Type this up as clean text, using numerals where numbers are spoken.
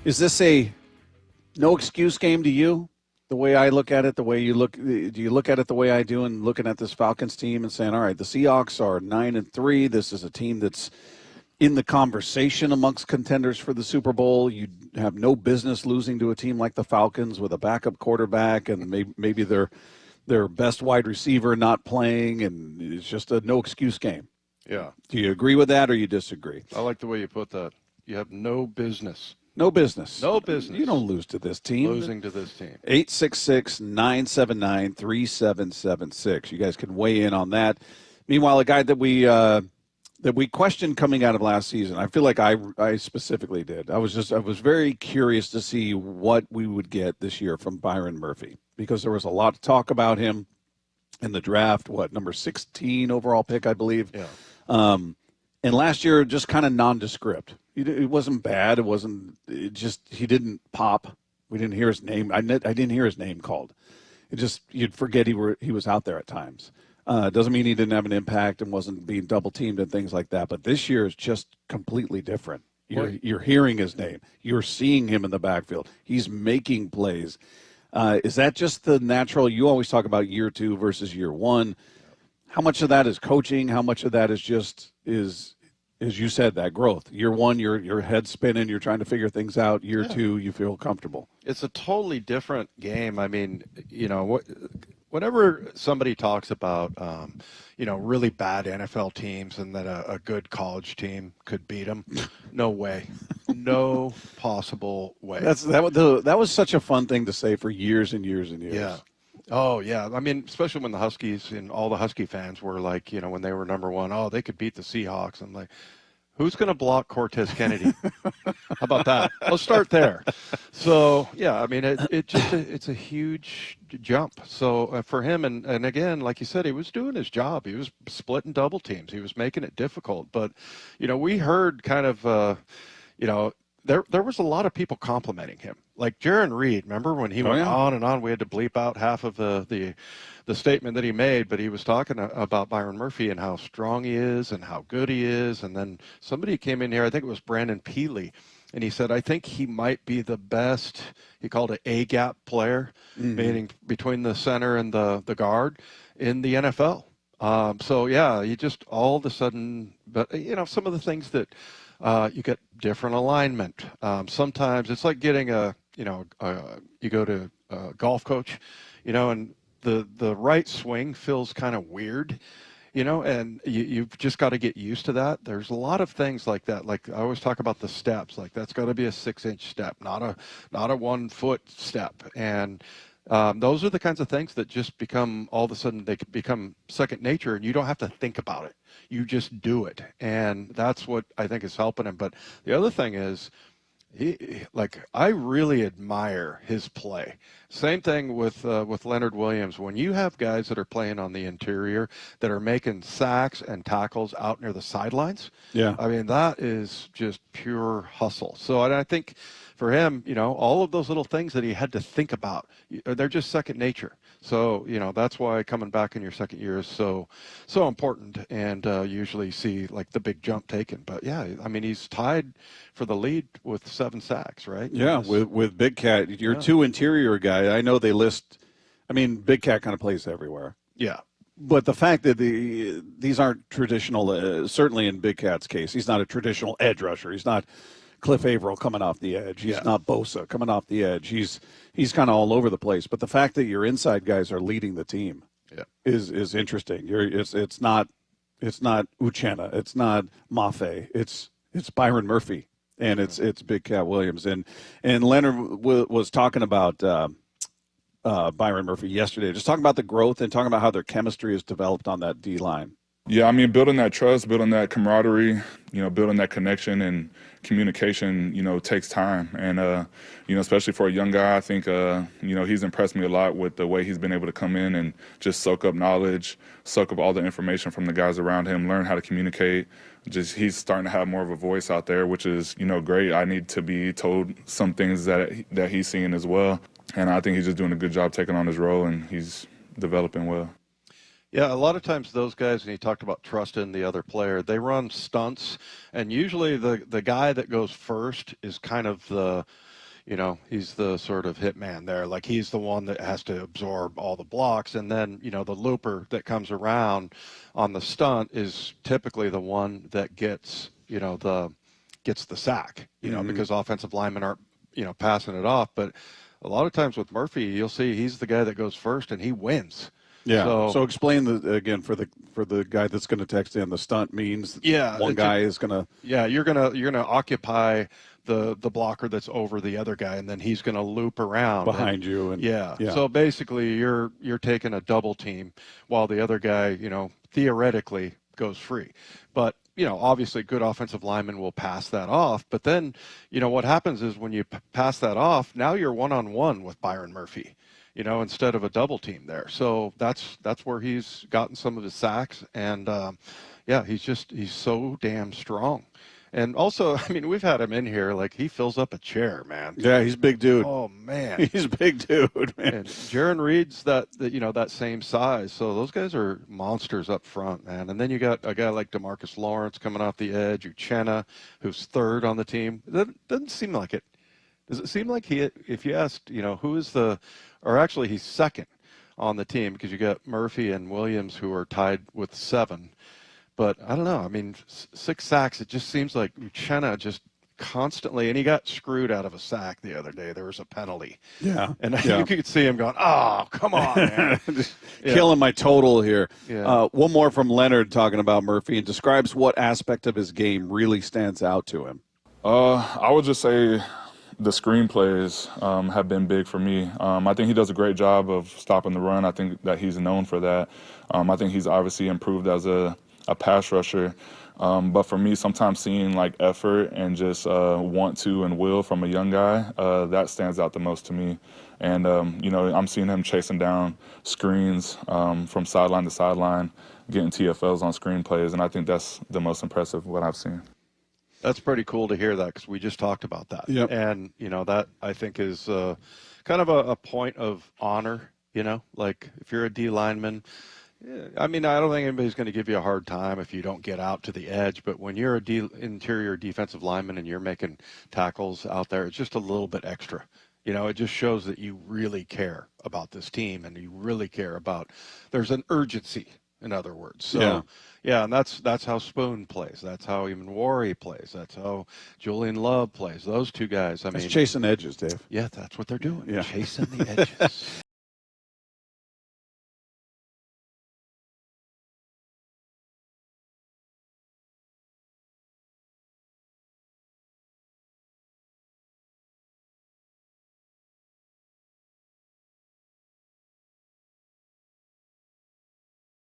Is this a no excuse game to you? The way I look at it, the way you look, do you look at it the way I do and looking at this Falcons team and saying, all right, the Seahawks are 9-3. This is a team that's in the conversation amongst contenders for the Super Bowl. You have no business losing to a team like the Falcons with a backup quarterback and maybe their best wide receiver not playing, and it's just a no excuse game. Yeah. Do you agree with that or you disagree? I like the way you put that. You have no business. No business. No business. You don't lose to this team. Losing to this team. 866-979-3776. You guys can weigh in on that. Meanwhile, a guy that we questioned coming out of last season, I feel like I specifically did. I was very curious to see what we would get this year from Byron Murphy, because there was a lot to talk about him in the draft. Number 16 overall pick, I believe. Yeah. And last year, just kind of nondescript. It wasn't bad. He didn't pop. We didn't hear his name. I didn't hear his name called. You'd forget he was out there at times. Doesn't mean he didn't have an impact and wasn't being double teamed and things like that. But this year is just completely different. You're hearing his name. You're seeing him in the backfield. He's making plays. Is that just the natural? You always talk about year 2 versus year 1. How much of that is coaching? How much of that is just as you said, that growth? Year 1, your head's spinning. You're trying to figure things out. Year 2, you feel comfortable. It's a totally different game. I mean, whenever somebody talks about, really bad NFL teams and that a good college team could beat them, no way. No possible way. That was such a fun thing to say for years and years and years. Yeah. Oh, yeah. I mean, especially when the Huskies and all the Husky fans were like, when they were number 1, they could beat the Seahawks. I'm like, who's going to block Cortez Kennedy? How about that? Let's start there. So, yeah, I mean, it's a huge jump. So for him, and again, like you said, he was doing his job. He was splitting double teams. He was making it difficult. But, we heard kind of, there was a lot of people complimenting him. Like Jaron Reed, remember when he went on and on? We had to bleep out half of the statement that he made, but he was talking about Byron Murphy and how strong he is and how good he is. And then somebody came in here, I think it was Brandon Peely, and he said, I think he might be the best, he called it A-gap player, meaning between the center and the guard in the NFL. You just all of a sudden, but some of the things that you get different alignment. Sometimes it's like getting you go to a golf coach, and the right swing feels kind of weird, and you've just got to get used to that. There's a lot of things like that. Like I always talk about the steps, like that's got to be a 6-inch step, not a 1-foot step. And those are the kinds of things that just become, all of a sudden they become second nature, and you don't have to think about it. You just do it. And that's what I think is helping him. But the other thing is, I really admire his play. Same thing with Leonard Williams. When you have guys that are playing on the interior that are making sacks and tackles out near the sidelines, I mean, that is just pure hustle. So I think for him, all of those little things that he had to think about, they're just second nature. So, that's why coming back in your second year is so important, and usually see like the big jump taken. But yeah, I mean, he's tied for the lead with 7 sacks, right? Yeah, with Big Cat, your 2 interior guy. I know they list. I mean, Big Cat kind of plays everywhere. Yeah. But the fact that these aren't traditional, certainly in Big Cat's case, he's not a traditional edge rusher. He's not Cliff Averill coming off the edge. He's not Bosa coming off the edge. He's kind of all over the place. But the fact that your inside guys are leading the team is interesting. It's not Uchenna. It's not Mafe. It's Byron Murphy, and it's Big Cat Williams. And Leonard was talking about Byron Murphy yesterday, just talking about the growth and talking about how their chemistry is developed on that D-line. Yeah, I mean, building that trust, building that camaraderie, building that connection and communication, takes time. And, especially for a young guy, I think, he's impressed me a lot with the way he's been able to come in and just soak up knowledge, soak up all the information from the guys around him, learn how to communicate. He's starting to have more of a voice out there, which is, great. I need to be told some things that he's seeing as well. And I think he's just doing a good job taking on his role, and he's developing well. Yeah, a lot of times those guys, and he talked about trust in the other player, they run stunts, and usually the guy that goes first is kind of the he's the sort of hitman there. Like, he's the one that has to absorb all the blocks. And then, the looper that comes around on the stunt is typically the one that gets the sack, because offensive linemen aren't, passing it off. But a lot of times with Murphy, you'll see he's the guy that goes first and he wins. Yeah. So explain again for the guy that's going to text in. The stunt means one guy is going to. Yeah, you're gonna occupy the blocker that's over the other guy, and then he's gonna loop around behind you. And yeah. So basically, you're taking a double team while the other guy, theoretically goes free. But obviously, good offensive linemen will pass that off. But then, what happens is when you pass that off, now you're one-on-one with Byron Murphy. Instead of a double team there. So that's where he's gotten some of his sacks. And, he's so damn strong. And also, we've had him in here, like, he fills up a chair, man. Yeah, he's a big dude. Oh, man. He's a big dude, man. And Jaron Reed's that same size. So those guys are monsters up front, man. And then you got a guy like DeMarcus Lawrence coming off the edge, Uchenna, who's third on the team. It doesn't seem like it. Does it seem like if you asked, who is or actually he's second on the team, because you got Murphy and Williams who are tied with 7. But I don't know. 6 sacks, it just seems like Uchenna just constantly, and he got screwed out of a sack the other day. There was a penalty. Yeah. And you could see him going, oh, come on, man. Killing my total here. Yeah. One more from Leonard talking about Murphy and describes what aspect of his game really stands out to him. I would just say the screenplays have been big for me. I think he does a great job of stopping the run. I think that he's known for that. I think he's obviously improved as a pass rusher. But for me, sometimes seeing like effort and just want to and will from a young guy, that stands out the most to me. And, I'm seeing him chasing down screens from sideline to sideline, getting TFLs on screenplays, and I think that's the most impressive what I've seen. That's pretty cool to hear that, because we just talked about that. Yep. And, that I think is kind of a point of honor, like if you're a D lineman. I don't think anybody's going to give you a hard time if you don't get out to the edge. But when you're interior defensive lineman and you're making tackles out there, it's just a little bit extra. It just shows that you really care about this team and you really care about, there's an urgency, in other words. So, yeah, and that's how Spoon plays. That's how even Worry plays. That's how Julian Love plays. Those two guys, It's chasing edges, Dave. Yeah, that's what they're doing. Yeah. Chasing the edges.